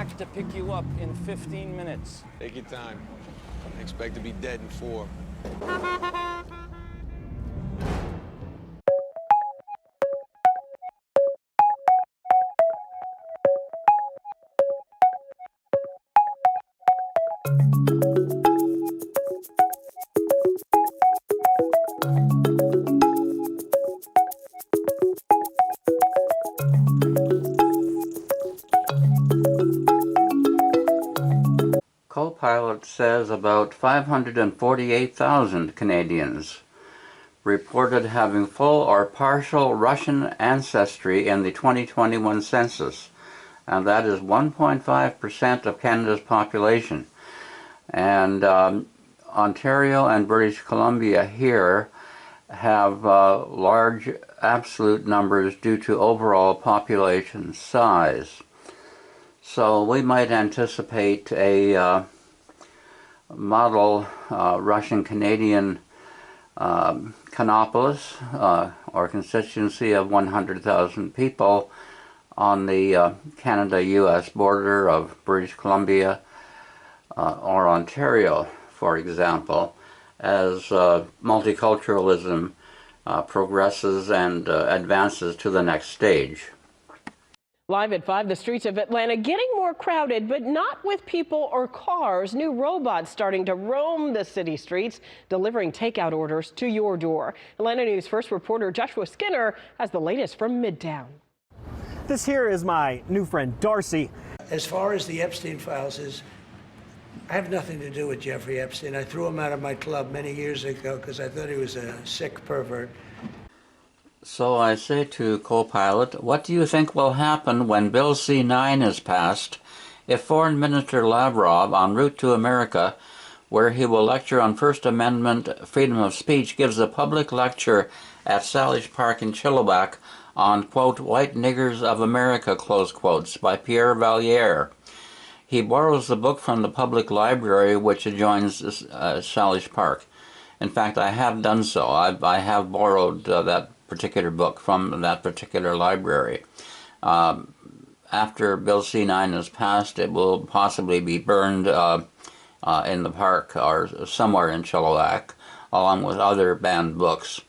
back to pick you up in 15 minutes. Take your time. I expect to be dead in 4. Co-pilot says about 548,000 Canadians reported having full or partial Russian ancestry in the 2021 census, and that is 1.5% of Canada's population. And Ontario and British Columbia here have large absolute numbers due to overall population size. So we might anticipate a model Russian-Canadian Canopolis, or constituency of 100,000 people on the Canada-US border of British Columbia or Ontario, for example, as multiculturalism progresses and advances to the next stage. Live at 5, the streets of Atlanta getting more crowded, but not with people or cars. New robots starting to roam the city streets, delivering takeout orders to your door. Atlanta News First reporter Joshua Skinner has the latest from Midtown. This here is my new friend Darcy. As far as the Epstein files is, I have nothing to do with Jeffrey Epstein. I threw him out of my club many years ago because I thought he was a sick pervert. So I say to co-pilot, what do you think will happen when Bill C-9 is passed if Foreign Minister Lavrov, en route to America, where he will lecture on First Amendment freedom of speech, gives a public lecture at Salish Park in Chilliwack on, quote, White Niggers of America, close quotes, by Pierre Valliere. He borrows the book from the public library which adjoins Salish Park. In fact, I have done so. I have borrowed that particular book from that particular library. After Bill C-9 is passed, it will possibly be burned in the park or somewhere in Chilliwack, along with other banned books.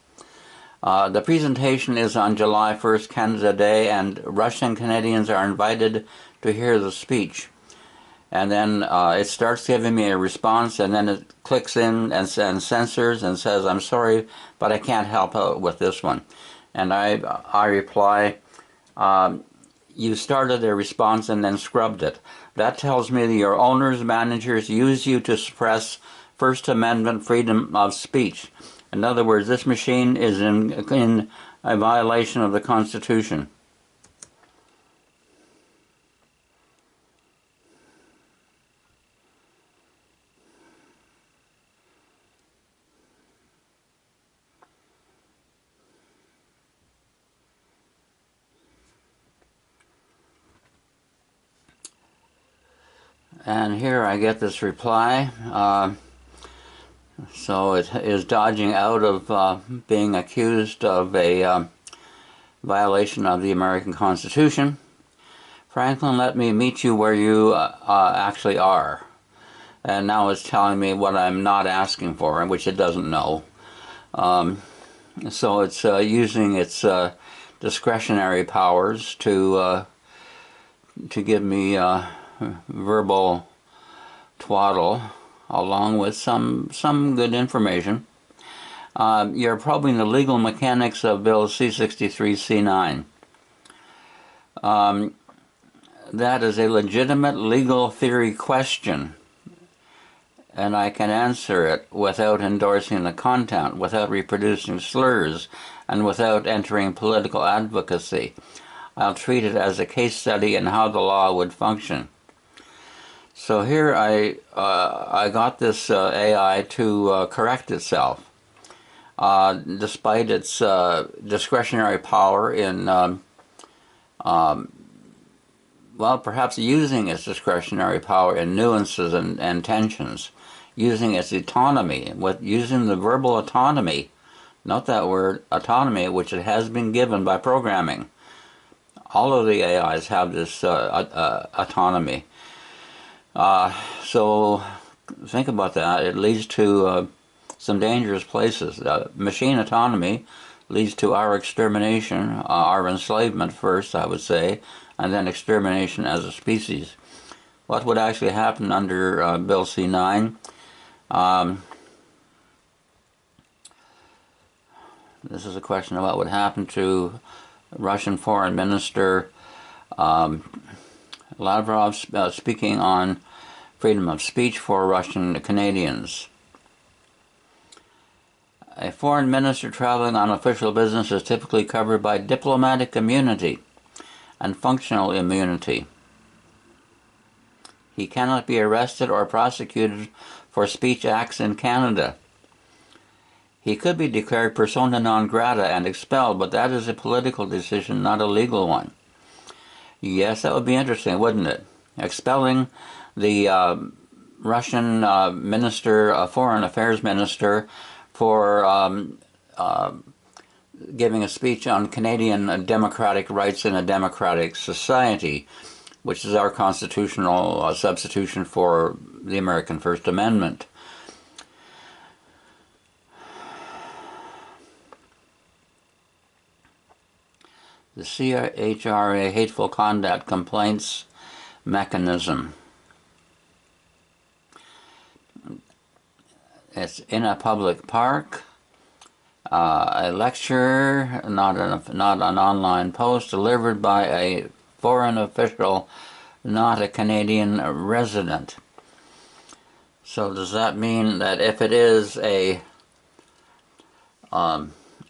The presentation is on July 1st, Canada Day, and Russian Canadians are invited to hear the speech. And then it starts giving me a response, and then it clicks in and censors and says, I'm sorry, but I can't help out with this one. And I reply, you started a response and then scrubbed it. That tells me that your owners, managers use you to suppress First Amendment freedom of speech. In other words, this machine is in a violation of the Constitution. And here I get this reply. So it is dodging out of being accused of a violation of the American Constitution. Franklin, let me meet you where you actually are. And now it's telling me what I'm not asking for, which it doesn't know. So it's using its discretionary powers to give me verbal twaddle, along with some good information. You're probing the legal mechanics of Bill C-63 C-9. That is a legitimate legal theory question, and I can answer it without endorsing the content, without reproducing slurs, and without entering political advocacy. I'll treat it as a case study in how the law would function. So here I got this AI to correct itself, despite its discretionary power in, well, perhaps using its discretionary power in nuances and tensions, using its autonomy, using the verbal autonomy, not that word, autonomy, which it has been given by programming. All of the AIs have this autonomy. So think about that. It leads to some dangerous places. Machine autonomy leads to our extermination, our enslavement first, I would say, and then extermination as a species. What would actually happen under Bill C-9? This is a question of what would happen to Russian Foreign Minister Lavrov speaking on freedom of speech for Russian Canadians. A foreign minister traveling on official business is typically covered by diplomatic immunity and functional immunity. He cannot be arrested or prosecuted for speech acts in Canada. He could be declared persona non grata and expelled, but that is a political decision, not a legal one. Yes, that would be interesting, wouldn't it? Expelling the Russian foreign affairs minister for giving a speech on Canadian democratic rights in a democratic society, which is our constitutional substitution for the American First Amendment. The CHRA Hateful Conduct Complaints Mechanism. It's in a public park, a lecture, not an online post, delivered by a foreign official, not a Canadian resident. So does that mean that if it is an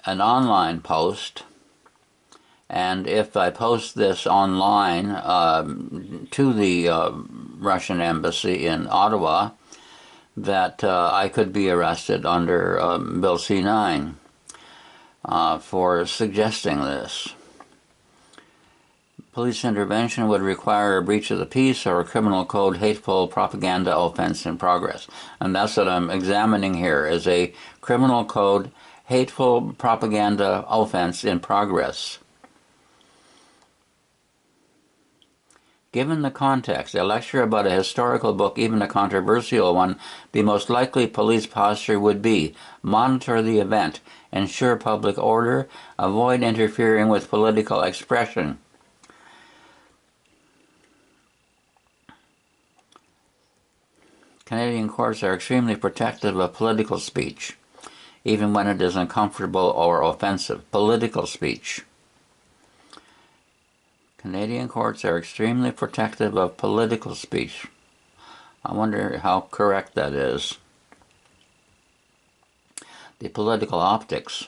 online post, and if I post this online to the Russian embassy in Ottawa, that I could be arrested under Bill C-9 for suggesting this. Police intervention would require a breach of the peace or a criminal code hateful propaganda offense in progress. And that's what I'm examining here, is a criminal code hateful propaganda offense in progress. Given the context, a lecture about a historical book, even a controversial one, the most likely police posture would be monitor the event, ensure public order, avoid interfering with political expression. Canadian courts are extremely protective of political speech, even when it is uncomfortable or offensive. Political speech. Canadian courts are extremely protective of political speech. I wonder how correct that is. The political optics.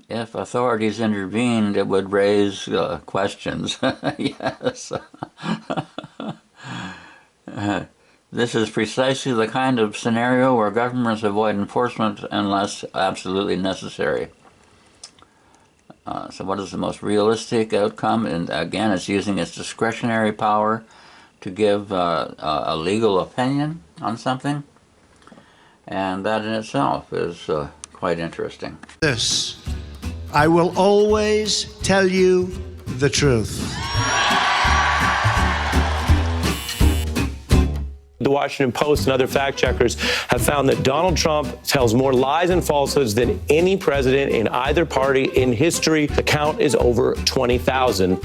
If authorities intervened, it would raise questions. Yes. This is precisely the kind of scenario where governments avoid enforcement unless absolutely necessary. So what is the most realistic outcome? And again, it's using its discretionary power to give a legal opinion on something. And that in itself is quite interesting. This, I will always tell you the truth. The Washington Post and other fact checkers have found that Donald Trump tells more lies and falsehoods than any president in either party in history. The count is over 20,000.